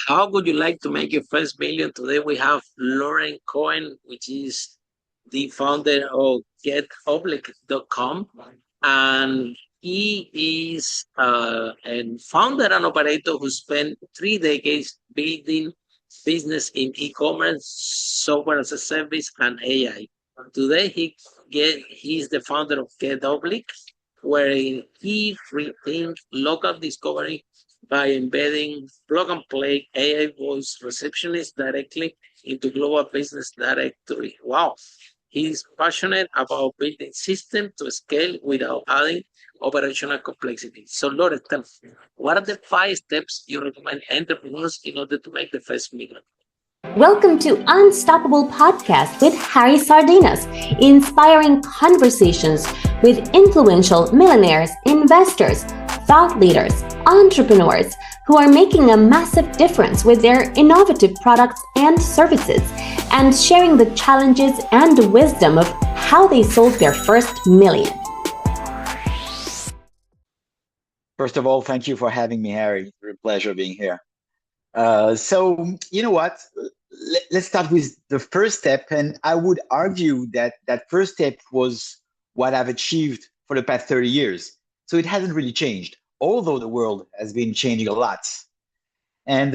How would you like to make your first million? Today we have Laurent Cohen, which is the founder of GetOblig.com, and he is a founder and operator who spent 3 decades building business in e-commerce, software as a service, and AI. Today he's the founder of GetOblig, wherein he rethinks local discovery by embedding plug-and-play AI voice receptionists directly into global business directory. Wow. He's passionate about building systems to scale without adding operational complexity. So, Laura, tell me, what are the 5 steps you recommend entrepreneurs in order to make the first million? Welcome to Unstoppable Podcast with Harry Sardinas, inspiring conversations with influential millionaires, investors, thought leaders, entrepreneurs who are making a massive difference with their innovative products and services, and sharing the challenges and wisdom of how they sold their first million. First of all, thank you for having me, Harry. It's a pleasure being here. So, you know what? Let's start with the first step. And I would argue that that first step was what I've achieved for the past 30 years. So it hasn't really changed, although the world has been changing a lot. And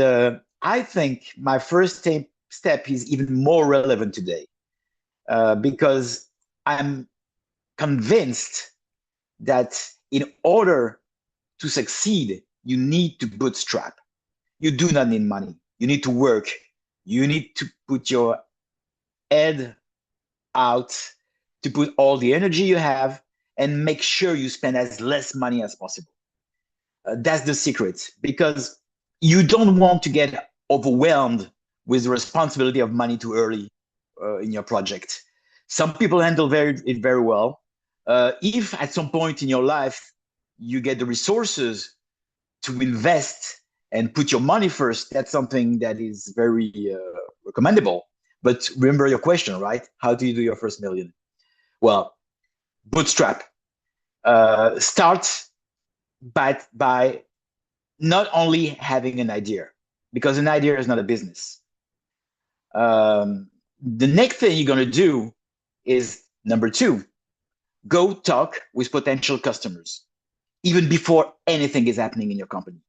I think my first step is even more relevant today because I'm convinced that in order to succeed, you need to bootstrap. You do not need money. You need to work. You need to put your head out, to put all the energy you have, and make sure you spend as less money as possible. That's the secret, because you don't want to get overwhelmed with the responsibility of money too early in your project. Some people handle it very well. If at some point in your life you get the resources to invest and put your money first, that's something that is very recommendable. But remember your question, right? How do you do your first million? Well, bootstrap. Start by not only having an idea, because an idea is not a business. The next thing you're going to do is number 2, go talk with potential customers, even before anything is happening in your company.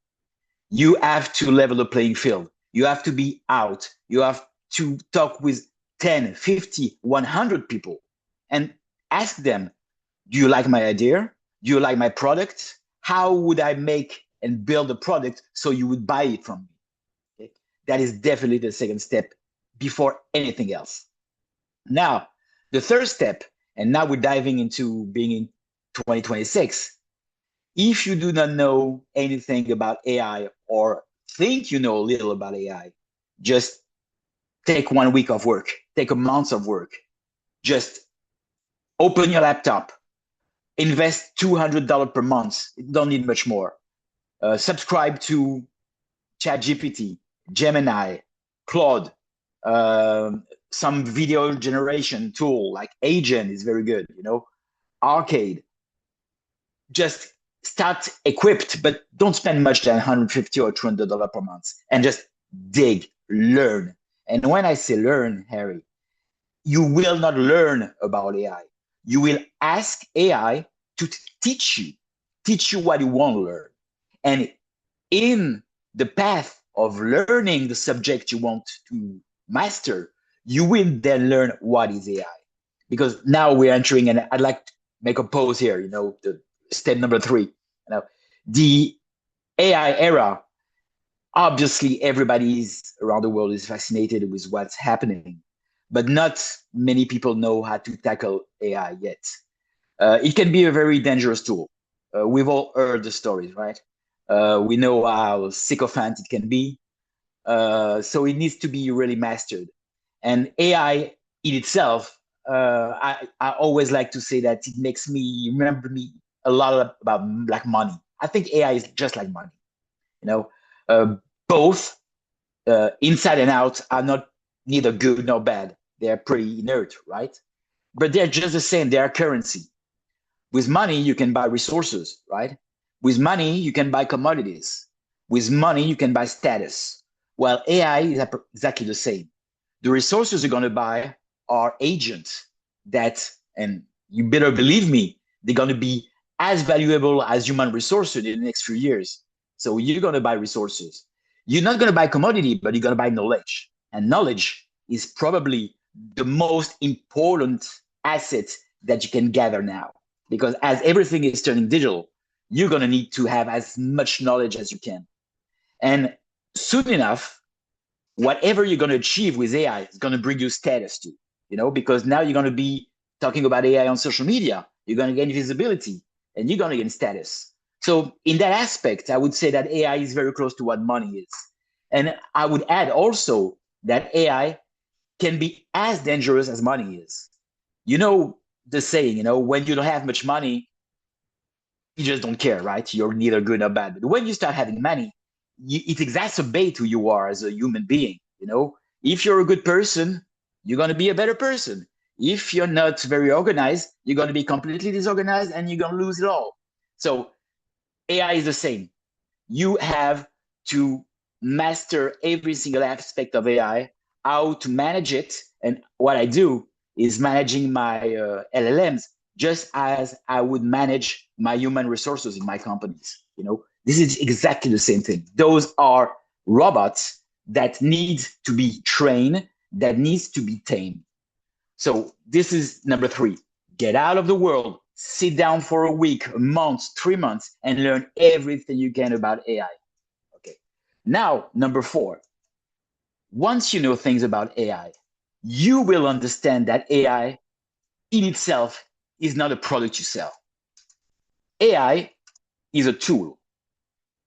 You have to level the playing field. You have to be out. You have to talk with 10, 50, 100 people and ask them, do you like my idea? Do you like my product? How would I make and build a product so you would buy it from me? Okay? That is definitely the second step before anything else. Now, the third step, and now we're diving into being in 2026. If you do not know anything about AI or think you know a little about AI, just take 1 week of work, take a month of work. Just open your laptop, invest $200 per month. You don't need much more. Subscribe to ChatGPT, Gemini, Claude, some video generation tool like Agent is very good, Arcade. Just start equipped, but don't spend much than $150 or $200 per month, and just dig, learn. And when I say learn, Harry, you will not learn about AI. You will ask AI to teach you what you want to learn. And in the path of learning the subject you want to master, you will then learn what is AI. Because now we're entering, and I'd like to make a pause here, the step number 3, the AI era. Obviously, everybody around the world is fascinated with what's happening, but not many people know how to tackle AI yet. It can be a very dangerous tool. We've all heard the stories, right? We know how sycophant it can be. So it needs to be really mastered. And AI in itself, I always like to say that it makes me remember a lot about like money. I think AI is just like money. Both inside and out are not neither good nor bad. They're pretty inert, right? But they're just the same. They are currency. With money, you can buy resources, right? With money, you can buy commodities. With money, you can buy status. While AI is exactly the same. The resources you're going to buy are agents that, and you better believe me, they're going to be as valuable as human resources in the next few years. So you're going to buy resources. You're not going to buy commodity, but you're going to buy knowledge. And knowledge is probably the most important asset that you can gather now. Because as everything is turning digital, you're going to need to have as much knowledge as you can. And soon enough, whatever you're going to achieve with AI is going to bring you status too, because now you're going to be talking about AI on social media. You're going to gain visibility and you're going to gain status. So in that aspect, I would say that AI is very close to what money is. And I would add also that AI can be as dangerous as money is. You know the saying, when you don't have much money, you just don't care, right? You're neither good nor bad. But when you start having money, it exacerbates who you are as a human being. If you're a good person, you're going to be a better person. If you're not very organized, you're going to be completely disorganized and you're going to lose it all. So AI is the same. You have to master every single aspect of AI, how to manage it. And what I do is managing my LLMs just as I would manage my human resources in my companies. This is exactly the same thing. Those are robots that need to be trained, that needs to be tamed. So this is number 3. Get out of the world, sit down for a week, a month, 3 months, and learn everything you can about AI. Okay. Now, number 4. Once you know things about AI, you will understand that AI in itself is not a product you sell. AI is a tool,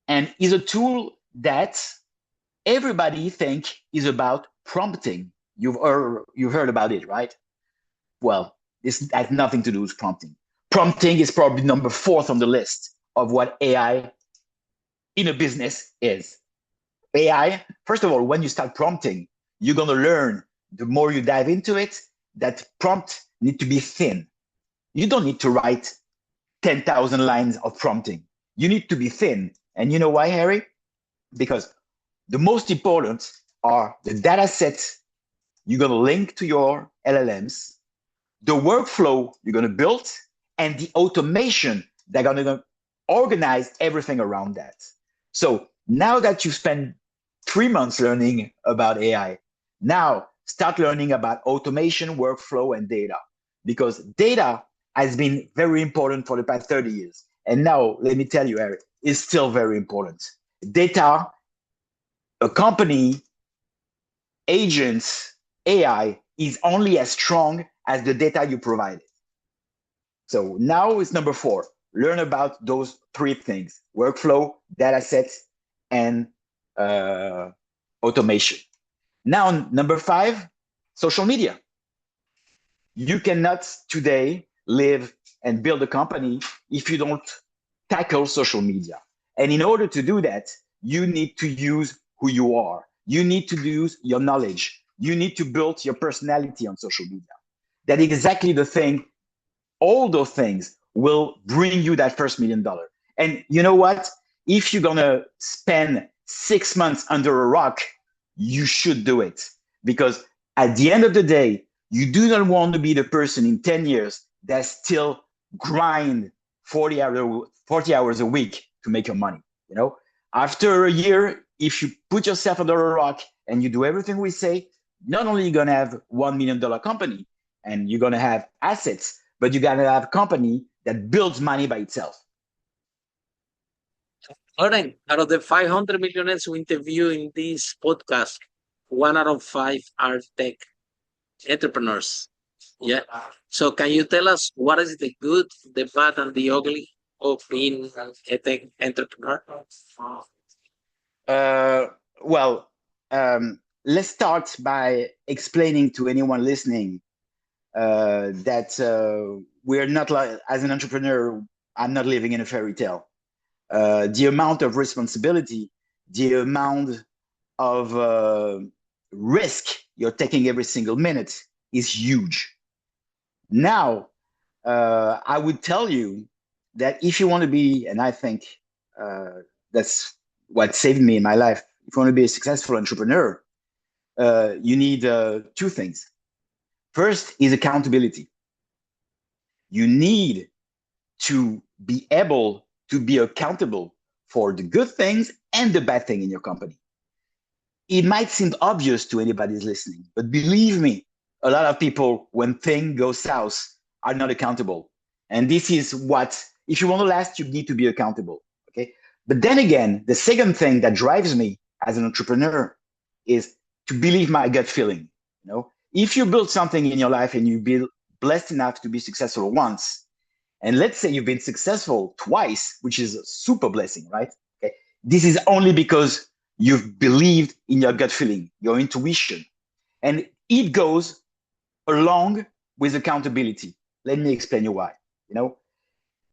and is a tool that everybody think is about prompting. You've heard about it, right? Well, this has nothing to do with prompting. Prompting is probably number 4th on the list of what AI in a business is. AI, first of all, when you start prompting, you're going to learn, the more you dive into it, that prompt need to be thin. You don't need to write 10,000 lines of prompting. You need to be thin. And you know why, Harry? Because the most important are the data sets you're going to link to your LLMs, the workflow you're going to build, and the automation that are going to organize everything around that. So now that you spend 3 months learning about AI, now start learning about automation, workflow, and data. Because data has been very important for the past 30 years. And now, let me tell you, Eric, is still very important. Data, a company, agents, AI is only as strong as the data you provide. So now it's number 4. Learn about those 3 things: workflow, data sets, and automation. Now, number 5, social media. You cannot today live and build a company if you don't tackle social media. And in order to do that, you need to use who you are. You need to use your knowledge. You need to build your personality on social media. That's exactly the thing. All those things will bring you that first $1 million. And you know what? If you're going to spend 6 months under a rock, you should do it. Because at the end of the day, you do not want to be the person in 10 years that still grind 40 hours a week to make your money. After a year, if you put yourself under a rock and you do everything we say, not only are you going to have $1 million company and you're going to have assets, but you're going to have a company that builds money by itself. Lauren, out of the 500 millionaires we interview in this podcast, 1 out of 5 are tech entrepreneurs. Yeah. So can you tell us what is the good, the bad, and the ugly of being a tech entrepreneur? Let's start by explaining to anyone listening that we're not like, as an entrepreneur, I'm not living in a fairy tale. The amount of responsibility, the amount of risk you're taking every single minute is huge. Now, I would tell you that if you want to be, and I think that's what saved me in my life, if you want to be a successful entrepreneur, you need two things. First is accountability. You need to be able to be accountable for the good things and the bad thing in your company. It might seem obvious to anybody who's listening, but believe me, a lot of people, when things go south, are not accountable. And this is what, if you want to last, you need to be accountable. Okay. But then again, the second thing that drives me as an entrepreneur is to believe my gut feeling. You know, if you build something in your life and you be blessed enough to be successful once, and let's say you've been successful twice, which is a super blessing, right? Okay. This is only because you've believed in your gut feeling, your intuition. And it goes along with accountability. Let me explain you why. You know,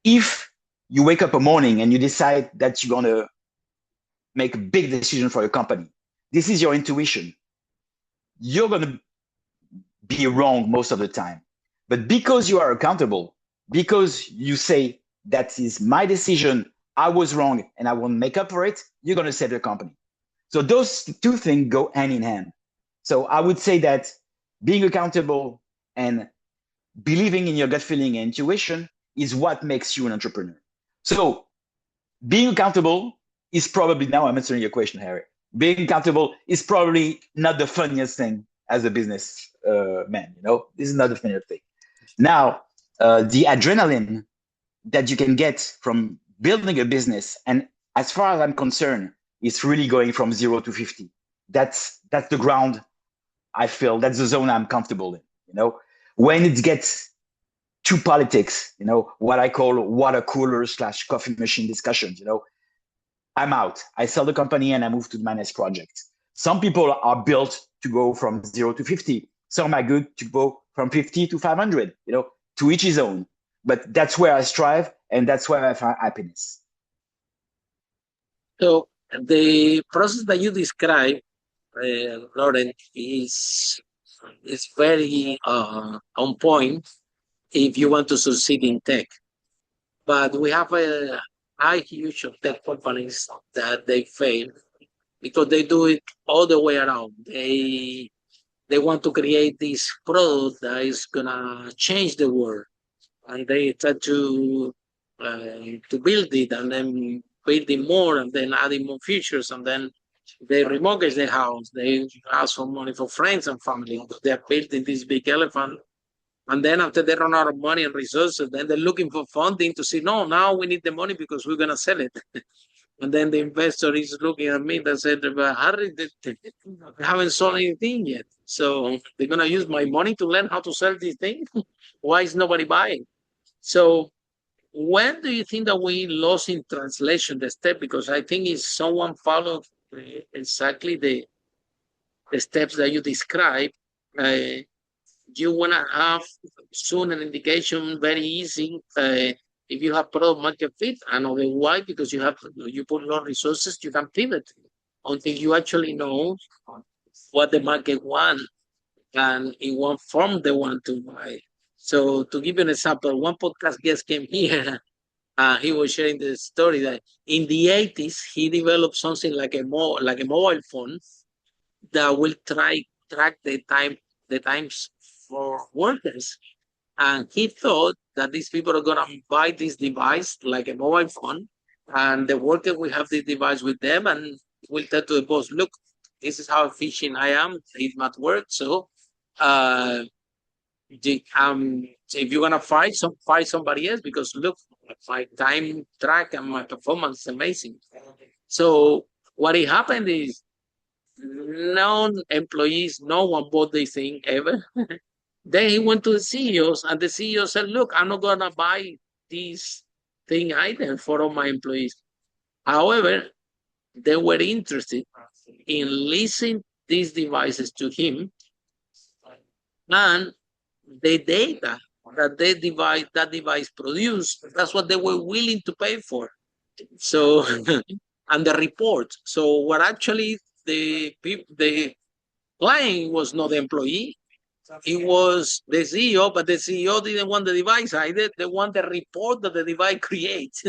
if you wake up a morning and you decide that you're going to make a big decision for your company, this is your intuition. You're going to be wrong most of the time. But because you are accountable, because you say, that is my decision, I was wrong, and I will make up for it, you're going to save the company. So those two things go hand in hand. So I would say that being accountable and believing in your gut feeling and intuition is what makes you an entrepreneur. So being accountable is probably, now I'm answering your question, Harry. Being accountable is probably not the funniest thing as a business man. You know, this is not the funniest thing. Now, the adrenaline that you can get from building a business, and as far as I'm concerned, it's really going from 0 to 50. That's the ground I feel. That's the zone I'm comfortable in. You know, when it gets to politics, you know, what I call water cooler / coffee machine discussions, you know, I'm out. I sell the company and I move to my next project. Some people are built to go from 0 to 50. Some are good to go from 50 to 500, you know, to each his own. But that's where I strive, and that's where I find happiness. So the process that you describe, Laurent, is very on point if you want to succeed in tech. But we have a huge of tech companies that they fail because they do it all the way around. They want to create this product that is gonna change the world, and they try to build it and then building more and then adding more features, and then they remortgage the house. They ask for money for friends and family. They're building this big elephant. And then after they run out of money and resources, then they're looking for funding to say, no, now we need the money because we're going to sell it. And then the investor is looking at me and said, but Harry, they haven't sold anything yet. So they're going to use my money to learn how to sell this thing? Why is nobody buying? So when do you think that we lost in translation the step? Because I think if someone followed exactly the steps that you describe, you want to have soon an indication very easy if you have product market fit, and why, because you put more resources, you can pivot until you actually know what the market wants and in what form they want to buy. So to give you an example, one podcast guest came here. He was sharing the story that in the 80s he developed something like a mobile phone that will track the times for workers. And he thought that these people are gonna buy this device like a mobile phone, and the worker will have this device with them and will tell to the boss, look, this is how efficient I am. It might work. So if you're gonna fight somebody else, because look, my time track and my performance is amazing. So what happened is non-employees, no one bought this thing ever. Then he went to the CEOs, and the CEO said, look, I'm not gonna buy this thing either for all my employees. However, they were interested in leasing these devices to him, and the data that device produced, that's what they were willing to pay for. So and the report. So what actually the client was not the employee, it was the CEO, but the CEO didn't want the device either. They want the report that the device creates.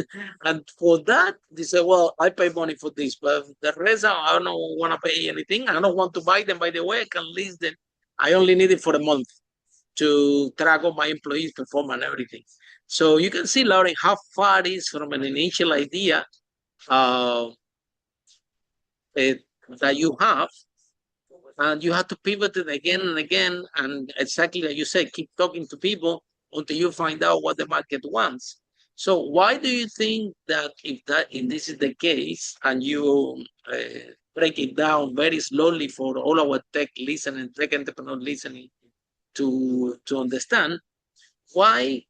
And for that, they said, well, I pay money for this, but the rest, I don't want to pay anything. I don't want to buy them, by the way. I can lease them. I only need it for a month to track all my employees' performance and everything. So you can see, Lauren, how far it is from an initial idea uh, that you have, and you have to pivot it again and again. And exactly like you said, keep talking to people until you find out what the market wants. So why do you think that if this is the case, and you break it down very slowly for all our tech listening, tech entrepreneur listening to understand why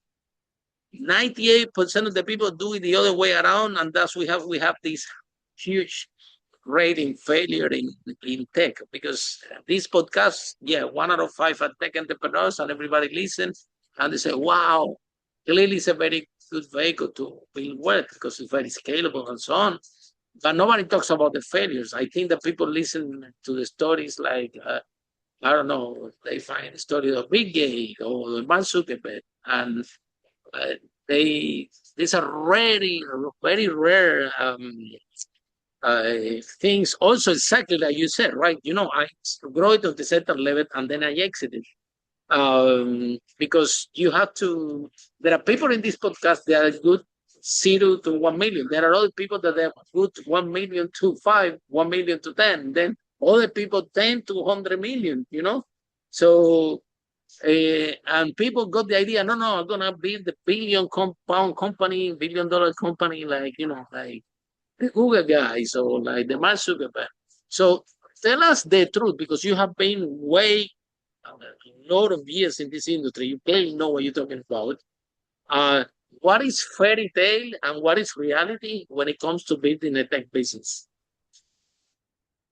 98% of the people do it the other way around, and thus we have this huge rate in failure in tech? Because these podcasts, yeah, 1 out of 5 are tech entrepreneurs, and everybody listens and they say, wow, clearly it's a very good vehicle to build work because it's very scalable and so on. But nobody talks about the failures. I think that people listen to the stories like, I don't know, they find the story of Big Gay or Mark Zuckerberg, and uh, these are very rare things. Also, exactly like you said, right? I grow it to the certain level and then I exited. Because you have to, there are people in this podcast that are good 0 to 1 million. There are other people that are good 1 million to 5, 1 million to 10. Then other people 10 to 100 million, So, and people got the idea, no, I'm going to build the pound company, $1 billion company, like, like the Google guys or like the Mark Zuckerberg. So tell us the truth, because you have been way a lot of years in this industry. You clearly know what you're talking about. Uh, what is fairy tale and what is reality when it comes to building a tech business?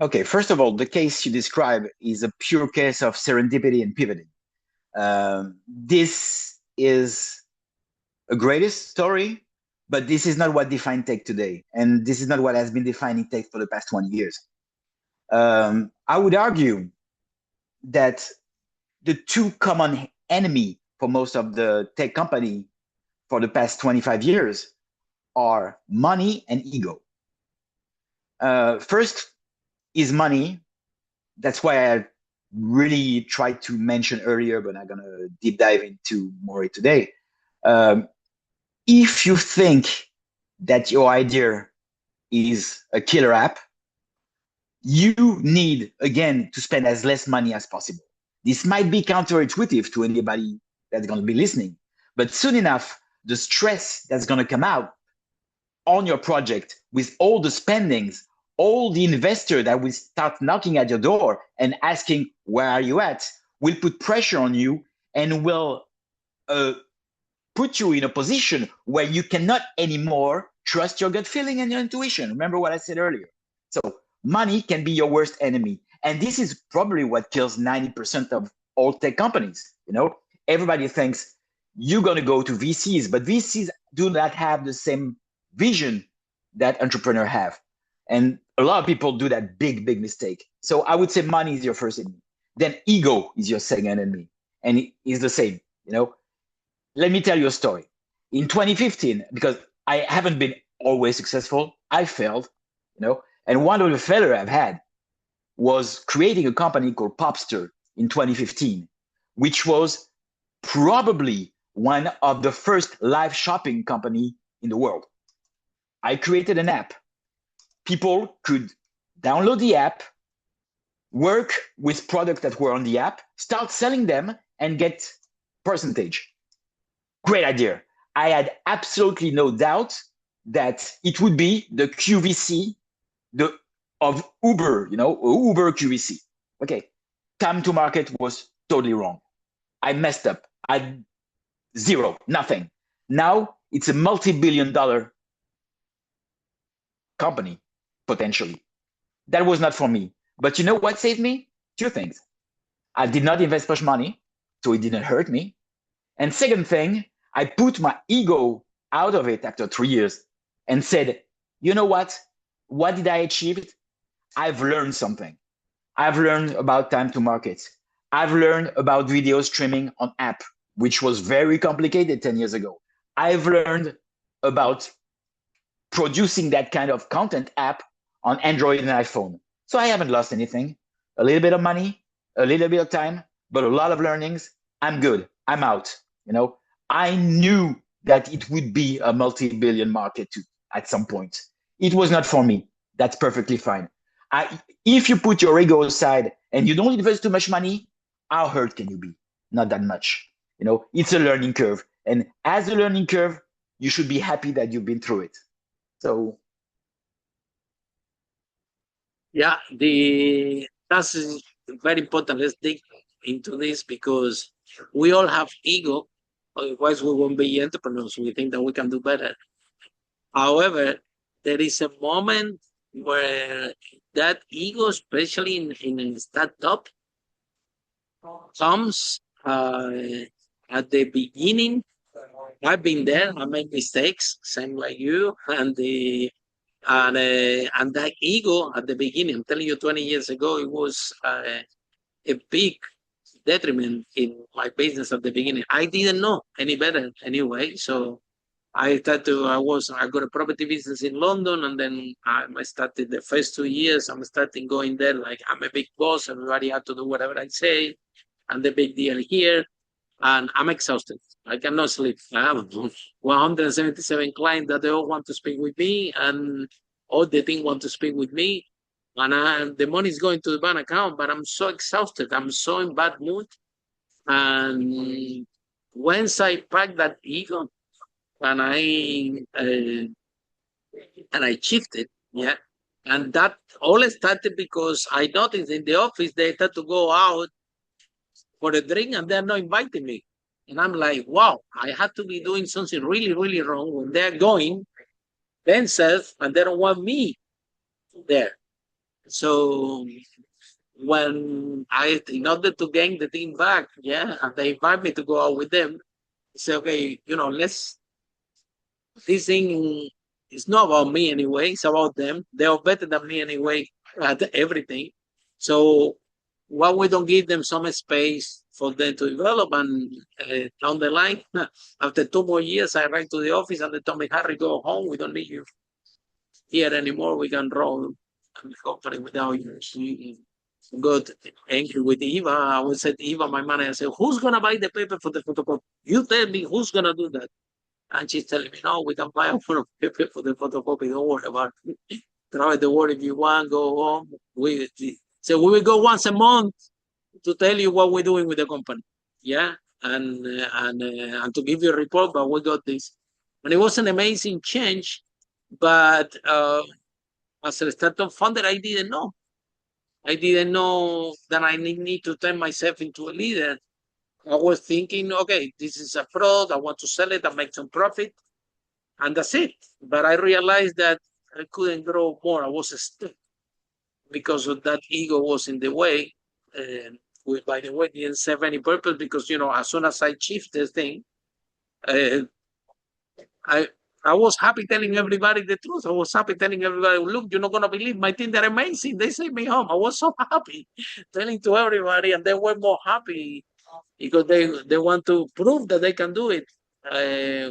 Okay, first of all, the case you describe is a pure case of serendipity and pivoting. This is a greatest story, but this is not what defines tech today. And this is not what has been defining tech for the past 20 years. I would argue that the two common enemy for most of the tech company for the past 25 years are money and ego. First is money. That's why I really tried to mention earlier, but I'm gonna deep dive into more today. If you think that your idea is a killer app, you need, again, to spend as less money as possible. This might be counterintuitive to anybody that's going to be listening, but soon enough, the stress that's going to come out on your project with all the spendings, all the investor that will start knocking at your door and asking, where are you at, will put pressure on you and will put you in a position where you cannot anymore trust your gut feeling and your intuition. Remember what I said earlier. So money can be your worst enemy. And this is probably what kills 90% of all tech companies. Everybody thinks you're going to go to VCs, but VCs do not have the same vision that entrepreneurs have. And a lot of people do that big mistake. So I would say money is your first enemy. Then ego is your second enemy. And it is the same, Let me tell you a story. In 2015, because I haven't been always successful, I failed, and one of the failures I've had was creating a company called Popster in 2015, which was probably one of the first live shopping company in the world. I created an app. People could download the app, work with products that were on the app, start selling them, and get percentage. Great idea. I had absolutely no doubt that it would be the QVC of Uber, Uber QVC. Okay. Time to market was totally wrong. I messed up. I had zero, nothing. Now it's a multi-billion-dollar company, potentially. That was not for me. But you know what saved me? Two things. I did not invest much money, so it didn't hurt me. And second thing, I put my ego out of it after 3 years and said, you know what? What did I achieve? I've learned something. I've learned about time to market. I've learned about video streaming on app, which was very complicated 10 years ago. I've learned about producing that kind of content app on Android and iPhone. So I haven't lost anything. A little bit of money, a little bit of time, but a lot of learnings. I'm good. I'm out. I knew that it would be a multi-billion market too at some point. It was not for me. That's perfectly fine. If you put your ego aside and you don't invest too much money, how hurt can you be? Not that much. It's a learning curve. And as a learning curve, you should be happy that you've been through it. So yeah, that's very important. Let's dig into this because we all have ego. Otherwise, we won't be entrepreneurs. We think that we can do better. However, there is a moment where that ego, especially in a startup, comes at the beginning. I've been there. I make mistakes, same like you, and that ego at the beginning. I'm telling you, 20 years ago, it was a big detriment in my business at the beginning. I didn't know any better anyway, so I got a property business in London, and then I started the first 2 years. I'm starting going there like I'm a big boss. Everybody had to do whatever I say. And the big deal here. And I'm exhausted. I cannot sleep. I have 177 clients that they all want to speak with me, and all the team want to speak with me. And the money is going to the bank account, but I'm so exhausted. I'm so in bad mood. And once I pack that ego and I shifted, yeah. And that all started because I noticed in the office they had to go out for a drink and they're not inviting me. And I'm like, wow, I had to be doing something really, really wrong when they're going themselves and they don't want me there. So in order to gain the team back, yeah, and they invite me to go out with them, say, okay, this thing is not about me anyway, it's about them. They are better than me anyway at everything. So why we don't give them some space for them to develop? And down the line, after 2 more years, I write to the office and they told me, Harry, go home. We don't need you here anymore. We can run the company without you. She got angry with Eva. I would say to Eva, my manager, I said, who's going to buy the paper for the photocopy? You tell me who's going to do that. And she's telling me, no, we can buy a paper for the photocopy. Don't worry about it. Try the word if you want, go home. So we will go once a month to tell you what we're doing with the company. Yeah. And to give you a report, but we got this. And it was an amazing change. But as a startup founder, I didn't know. I didn't know that I need to turn myself into a leader. I was thinking, okay, this is a fraud. I want to sell it and make some profit. And that's it. But I realized that I couldn't grow more. I was stuck because of that ego was in the way. Which, by the way, didn't serve any purpose because, as soon as I shift this thing, I was happy telling everybody the truth. I was happy telling everybody, look, you're not going to believe my team. They're amazing. They sent me home. I was so happy telling to everybody, and they were more happy because they want to prove that they can do it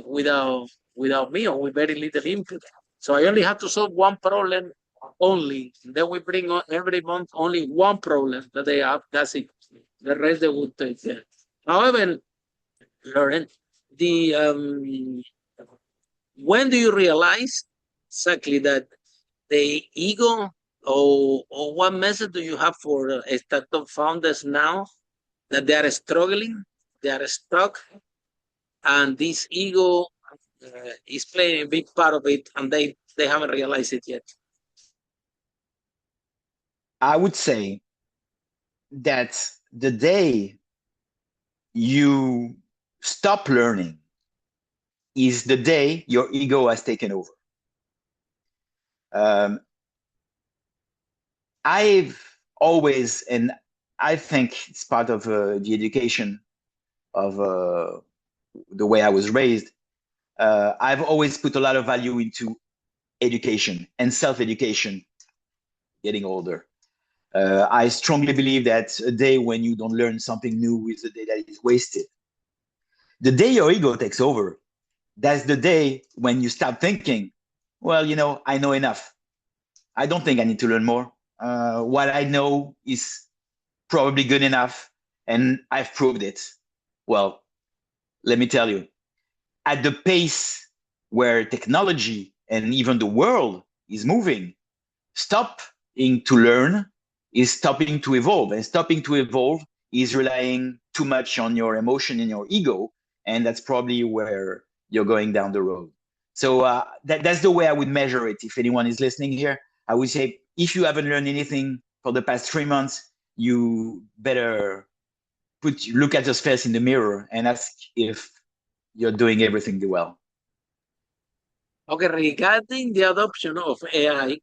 without me or with very little input. So I only had to solve one problem only. Then we bring on every month only one problem that they have. That's it. The rest they would take care. However, Laurent, when do you realize exactly that the ego or what message do you have for startup founders now that they are struggling, they are stuck, and this ego is playing a big part of it, and they haven't realized it yet? I would say that the day you stop learning is the day your ego has taken over. I've always, and I think it's part of the education of the way I was raised, I've always put a lot of value into education and self-education getting older. I strongly believe that a day when you don't learn something new is a day that is wasted. The day your ego takes over, that's the day when you start thinking, well, I know enough. I don't think I need to learn more. What I know is probably good enough, and I've proved it. Well, let me tell you, at the pace where technology and even the world is moving, stopping to learn is stopping to evolve, and stopping to evolve is relying too much on your emotion and your ego, and that's probably where you're going down the road. So that's the way I would measure it. If anyone is listening here, I would say if you haven't learned anything for the past 3 months, you better look at yourself in the mirror and ask if you're doing everything well. Okay, regarding the adoption of AI,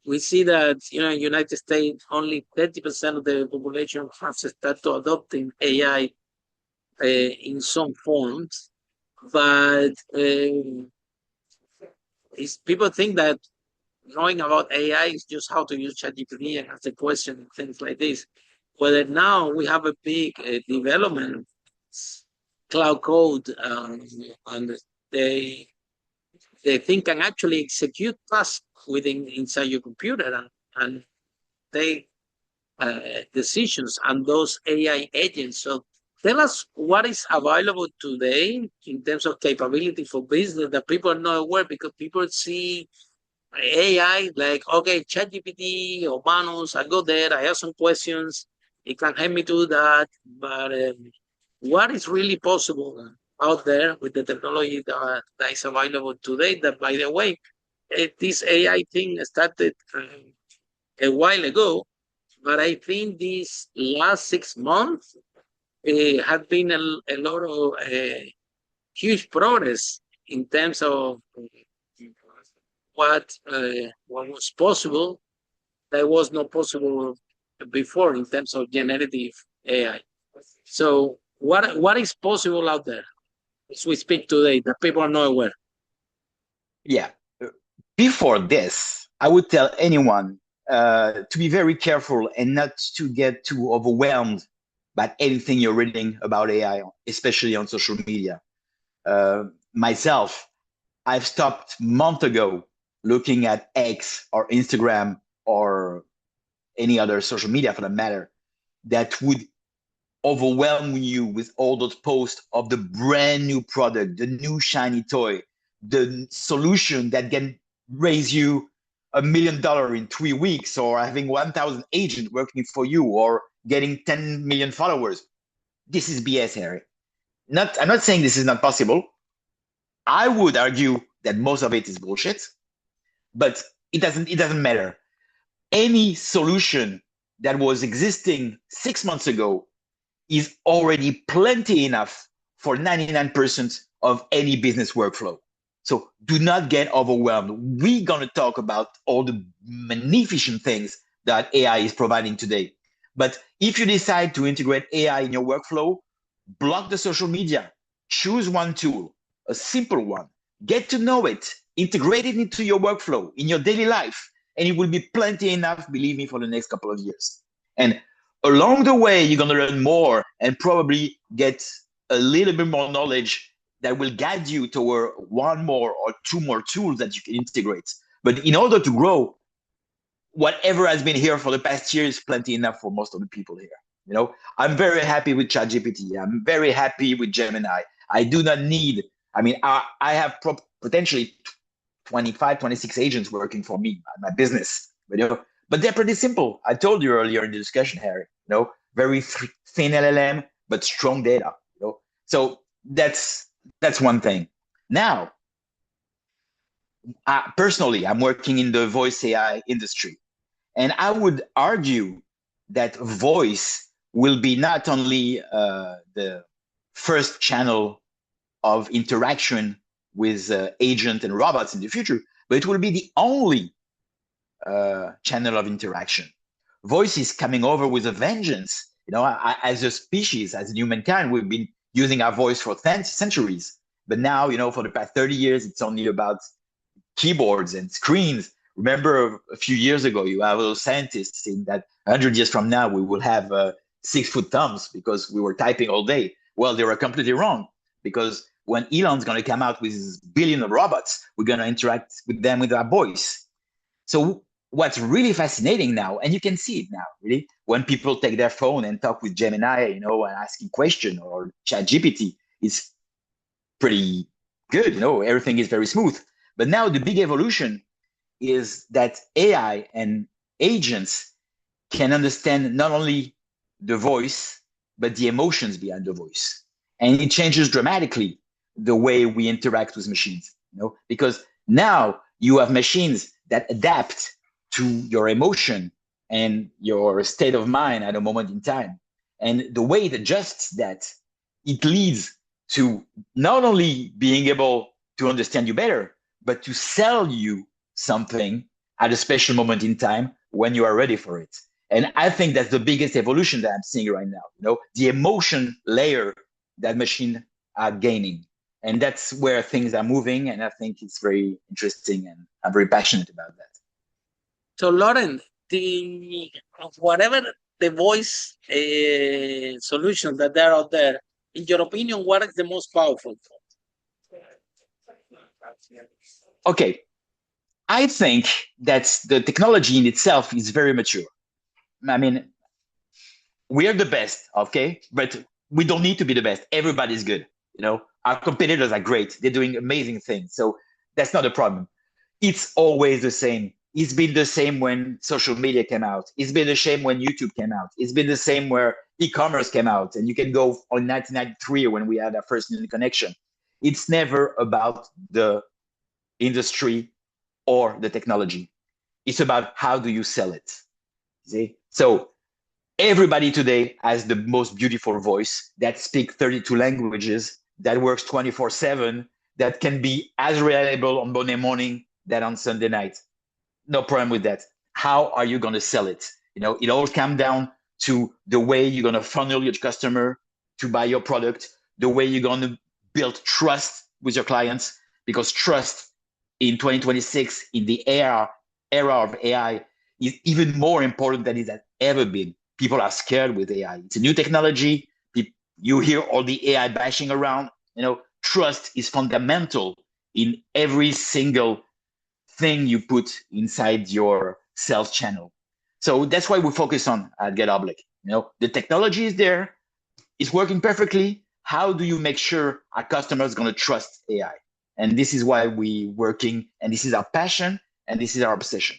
we see that in the United States, only 30% of the population has started adopting AI in some forms. But people think that knowing about AI is just how to use ChatGPT and ask a question and things like this. Whether now we have a big development cloud code, and they think can actually execute tasks inside your computer and take decisions and those AI agents. So tell us what is available today in terms of capability for business that people are not aware, because people see AI like, okay, ChatGPT or Manus, I go there, I have some questions, it can help me do that. But what is really possible out there with the technology that is available today? That, by the way, this AI thing started a while ago, but I think these last 6 months have been a lot of huge progress in terms of what was possible that was not possible before in terms of generative AI. So what is possible out there as we speak today that people are not aware? Yeah. Before this, I would tell anyone to be very careful and not to get too overwhelmed by anything you're reading about AI, especially on social media. Myself, I've stopped a month ago looking at X or Instagram or any other social media for that matter that would overwhelm you with all those posts of the brand new product, the new shiny toy, the solution that can raise you $1 million in 3 weeks, or having 1,000 agents working for you, or getting 10 million followers. This is BS, Harry. I'm not saying this is not possible. I would argue that most of it is bullshit, but it doesn't matter. Any solution that was existing 6 months ago is already plenty enough for 99% of any business workflow. So do not get overwhelmed. We're going to talk about all the magnificent things that AI is providing today. But if you decide to integrate AI in your workflow, block the social media, choose one tool, a simple one, get to know it, integrate it into your workflow, in your daily life, and it will be plenty enough, believe me, for the next couple of years. And along the way, you're going to learn more and probably get a little bit more knowledge that will guide you toward one more or two more tools that you can integrate. But in order to grow, whatever has been here for the past year is plenty enough for most of the people here. I'm very happy with ChatGPT. I'm very happy with Gemini. I do not need, I have potentially 25, 26 agents working for me at my business, but they're pretty simple. I told you earlier in the discussion, Harry, very thin LLM, but strong data, So that's one thing. Now, personally, I'm working in the voice AI industry, and I would argue that voice will be not only the first channel of interaction with agent and robots in the future, but it will be the only channel of interaction. Voice is coming over with a vengeance. As a species, as humankind, we've been using our voice for centuries. But now, for the past 30 years, it's only about keyboards and screens. Remember a few years ago, you have those scientists saying that 100 years from now, we will have 6-foot thumbs because we were typing all day. Well, they were completely wrong, because when Elon's going to come out with his billion of robots, we're going to interact with them with our voice. So what's really fascinating now, and you can see it now, really, when people take their phone and talk with Gemini, and asking question, or ChatGPT, it's pretty good. Everything is very smooth. But now the big evolution is that AI and agents can understand not only the voice, but the emotions behind the voice. And it changes dramatically the way we interact with machines, because now you have machines that adapt to your emotion and your state of mind at a moment in time. And the way it adjusts that, it leads to not only being able to understand you better, but to sell you something at a special moment in time when you are ready for it. And I think that's the biggest evolution that I'm seeing right now, the emotion layer that machines are gaining. And that's where things are moving. And I think it's very interesting, and I'm very passionate about that. So, Laurent, whatever the voice solutions that are out there, in your opinion, what is the most powerful? Okay. I think that the technology in itself is very mature. I mean, we are the best, okay? But we don't need to be the best. Everybody's good. Our competitors are great. They're doing amazing things. So that's not a problem. It's always the same. It's been the same when social media came out. It's been the same when YouTube came out. It's been the same where e-commerce came out. And you can go on 1993 when we had our first internet connection. It's never about the industry or the technology. It's about how do you sell it. See? So everybody today has the most beautiful voice that speaks 32 languages, that works 24/7, that can be as reliable on Monday morning than on Sunday night. No problem with that. How are you going to sell it? It all comes down to the way you're going to funnel your customer to buy your product, the way you're going to build trust with your clients, because trust in 2026, in the era of AI, is even more important than it has ever been. People are scared with AI. It's a new technology. You hear all the AI bashing around. Trust is fundamental in every single thing you put inside your sales channel. So that's why we focus on at GetOblig. The technology is there. It's working perfectly. How do you make sure our customers are going to trust AI? And this is why we're working, and this is our passion, and this is our obsession.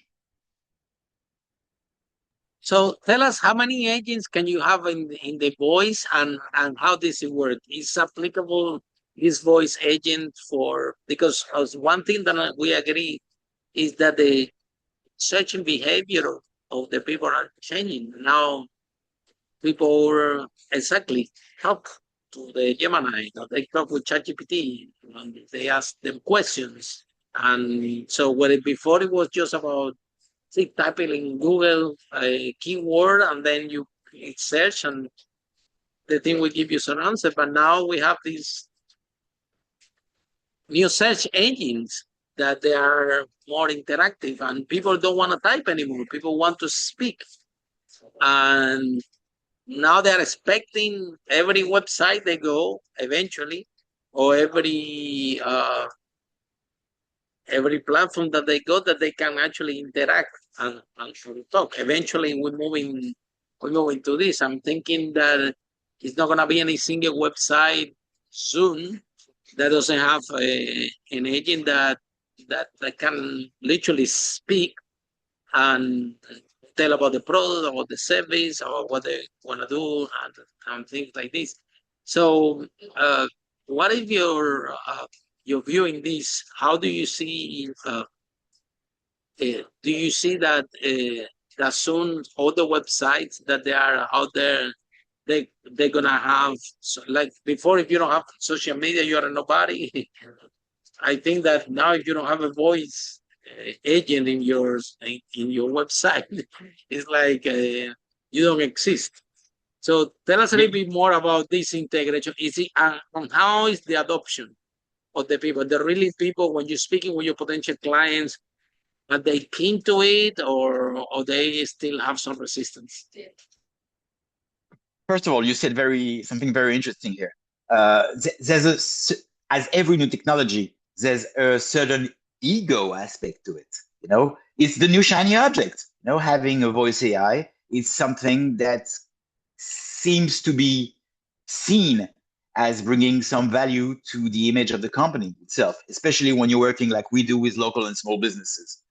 So tell us, how many agents can you have in the voice, and how does it work? Is applicable this voice agent because one thing that we agree is that the searching behavior of the people are changing. Now people exactly talk to the Gemini, they talk with ChatGPT, and they ask them questions. And so before it was just about typing in Google a keyword, and then you search and the thing will give you some answer. But now we have these new search engines that they are more interactive, and people don't want to type anymore. People want to speak. And now they're expecting every website they go eventually, or every platform that they go, that they can actually interact and talk. Eventually we're moving to this. I'm thinking that it's not going to be any single website soon that doesn't have an agent that can literally speak and tell about the product, about the service, or what they want to do, and things like this. So what is your viewing this? How do you see do you see that that soon all the websites that they are out there, they're gonna have, like before, if you don't have social media, you are nobody. I think that now if you don't have a voice agent in your website, it's like you don't exist. So tell us a little bit more about this integration. Is it and how is the adoption of the people, the really people, when you're speaking with your potential clients? Are they keen to it, or they still have some resistance? First of all, you said something very interesting here. As every new technology, there's a certain ego aspect to it. It's the new shiny object. Having a voice AI is something that seems to be seen as bringing some value to the image of the company itself, especially when you're working like we do with local and small businesses.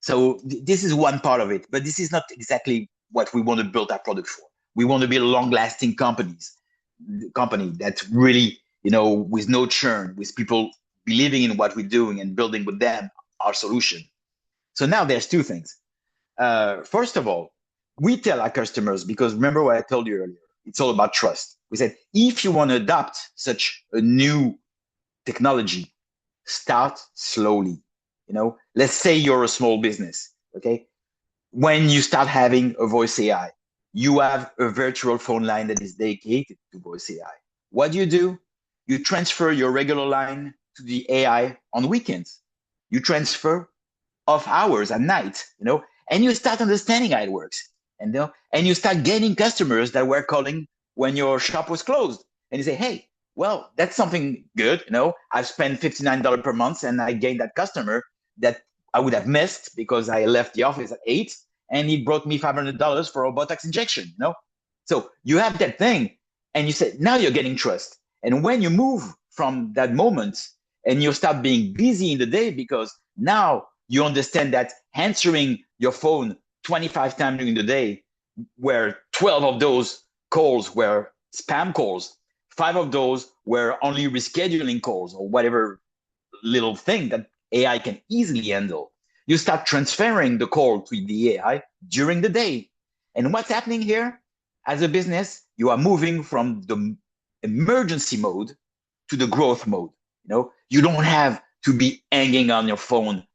So this is one part of it, but this is not exactly what we want to build our product for. We want to be a long-lasting company that really, with no churn, with people believing in what we're doing and building with them our solution. So now there's two things. First of all, we tell our customers, because remember what I told you earlier, it's all about trust. We said, if you want to adopt such a new technology, start slowly. Let's say you're a small business, okay? When you start having a voice AI, you have a virtual phone line that is dedicated to voice AI. What do? You transfer your regular line to the AI on weekends. You transfer off hours at night, and you start understanding how it works. And you start getting customers that were calling when your shop was closed. And you say, hey, well, that's something good. I've spent $59 per month and I gained that customer that I would have missed because I left the office at 8 and he brought me $500 for a Botox injection, So you have that thing and you say, now you're getting trust. And when you move from that moment and you start being busy in the day, because now you understand that answering your phone 25 times during the day, where 12 of those calls were spam calls, 5 of those were only rescheduling calls or whatever little thing that AI can easily handle. You start transferring the call to the AI during the day. And what's happening here? As a business, you are moving from the emergency mode to the growth mode. You don't have to be hanging on your phone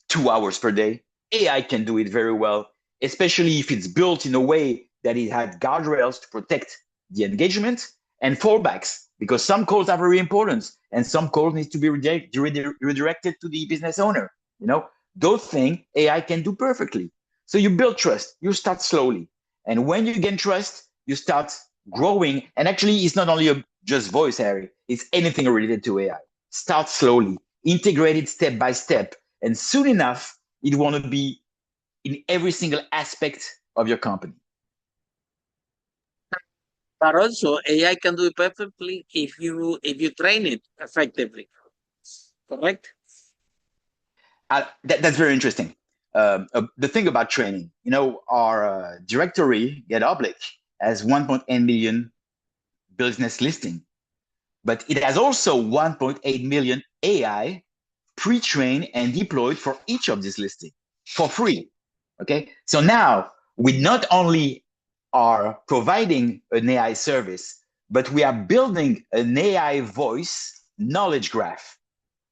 2 hours per day. AI can do it very well, especially if it's built in a way that it had guardrails to protect the engagement and fallbacks, because some calls are very important and some calls need to be redirected to the business owner. Those things AI can do perfectly. So you build trust, you start slowly. And when you gain trust, you start growing. And actually, it's not only just voice, Harry, it's anything related to AI. Start slowly, integrate it step by step. And soon enough, it want to be in every single aspect of your company. But also, AI can do it perfectly if you train it effectively. Correct? That's very interesting. The thing about training, our directory, GetOblig, has 1.8 million business listing, but it has also 1.8 million AI pre-trained and deployed for each of these listings for free. Okay, so now we not only are providing an AI service, but we are building an AI voice knowledge graph.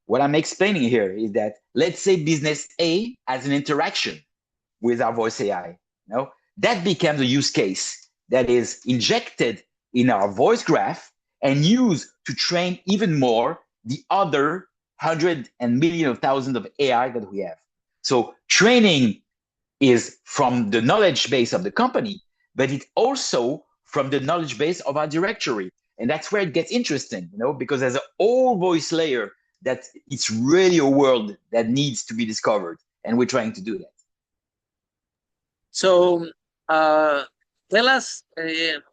What I'm explaining here is that let's say business A has an interaction with our voice AI. That becomes a use case that is injected in our voice graph and used to train even more the other hundred and million of thousands of AI that we have. So training is from the knowledge base of the company, but it's also from the knowledge base of our directory. And that's where it gets interesting, because there's a whole voice layer that it's really a world that needs to be discovered. And we're trying to do that. So tell us,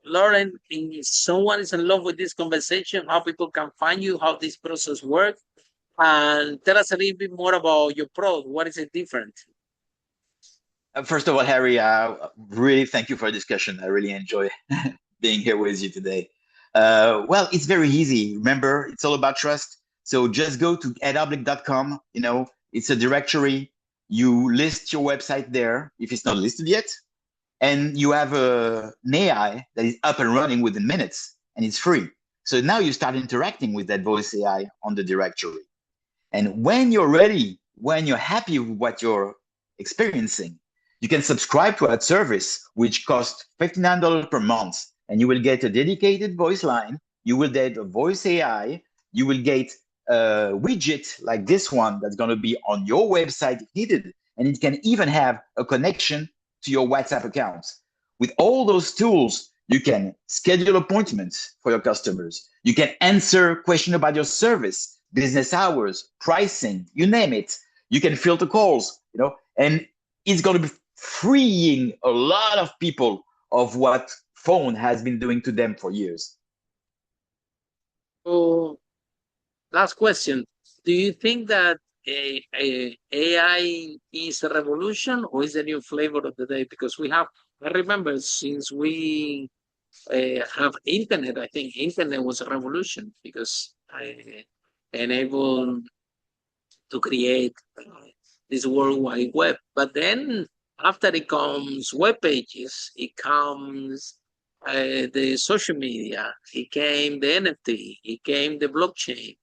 Laurent, if someone is in love with this conversation, how people can find you, how this process works, and tell us a little bit more about your product. What is it different? First of all, Harry, really thank you for the discussion. I really enjoy being here with you today. Well, it's very easy. Remember, it's all about trust. So just go to getoblig.com. It's a directory. You list your website there if it's not listed yet. And you have an AI that is up and running within minutes, and it's free. So now you start interacting with that voice AI on the directory. And when you're ready, when you're happy with what you're experiencing, you can subscribe to that service, which costs $59 per month. And you will get a dedicated voice line. You will get a voice AI. You will get a widget like this one that's going to be on your website if needed. And it can even have a connection to your WhatsApp accounts. With all those tools, you can schedule appointments for your customers. You can answer questions about your service, business hours, pricing, you name it. You can filter calls, and it's going to be freeing a lot of people of what phone has been doing to them for years. So, last question. Do you think that AI is a revolution or is a new flavor of the day? Because I remember since we have internet, I think internet was a revolution because I enabled to create this World Wide Web. But then after it comes web pages, it comes the social media, it came the NFT, it came the blockchain,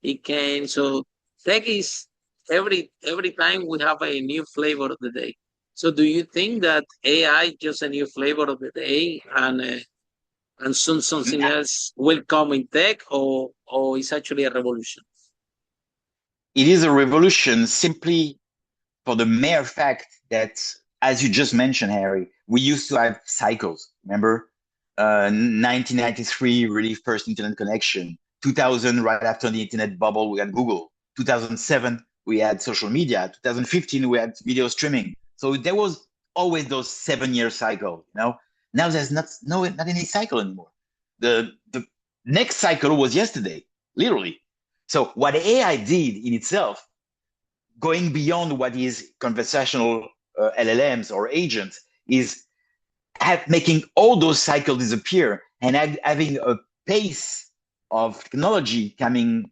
it came, so tech is every time we have a new flavor of the day. So do you think that AI just a new flavor of the day and soon something else will come in tech or it's actually a revolution? It is a revolution simply for the mere fact that, as you just mentioned, Harry, we used to have cycles. Remember, 1993, really first internet connection. 2000, right after the internet bubble, we had Google. 2007, we had social media. 2015, we had video streaming. So there was always those 7-year cycles. Now there's not any cycle anymore. The next cycle was yesterday, literally. So what AI did in itself, going beyond what is conversational LLMs or agents, is making all those cycles disappear and having a pace of technology coming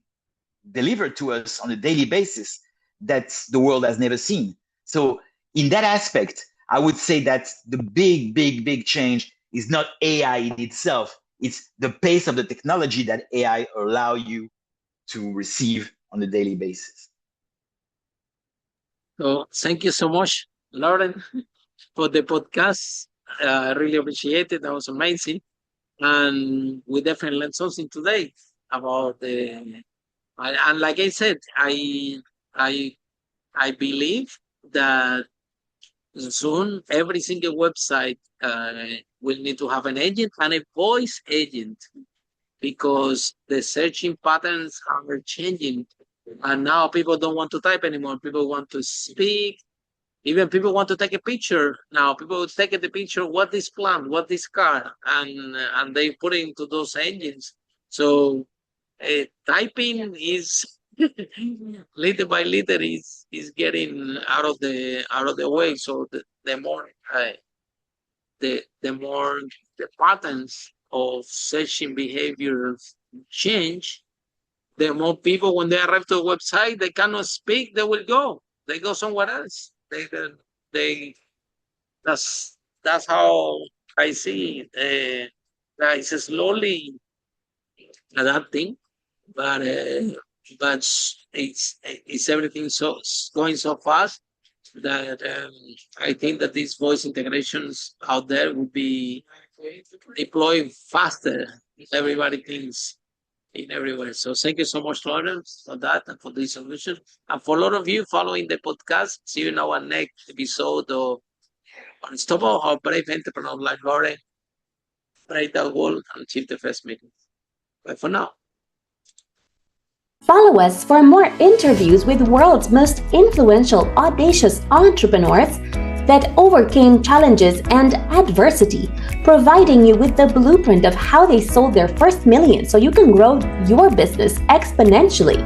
delivered to us on a daily basis that the world has never seen. So in that aspect, I would say that the big change is not AI in itself. It's the pace of the technology that AI allow you to receive on a daily basis. So thank you so much, Laurent, for the podcast. I really appreciate it. That was amazing. And we definitely learned something today about and like I said, I believe that soon every single website will need to have an agent and a voice agent because the searching patterns are changing. And now people don't want to type anymore. People want to speak. Even people want to take a picture now. People take the picture, what this plant, what this car, and they put it into those engines. So typing is little by little is getting out of the way. So the more the patterns of searching behaviors change, the more people, when they arrive to a website, they cannot speak, they will go. They go somewhere else. That's how I see it. It's slowly adapting, but it's everything going so fast that I think that these voice integrations out there will be deployed faster if everybody thinks in everywhere. So thank you so much, Lawrence, for that and for this solution. And for a lot of you following the podcast, see you in our next episode of Unstoppable, How Brave Entrepreneur like Lauren break that wall and achieve the first meeting. Bye for now. Follow us for more interviews with world's most influential, audacious entrepreneurs that overcame challenges and adversity, providing you with the blueprint of how they sold their first million so you can grow your business exponentially.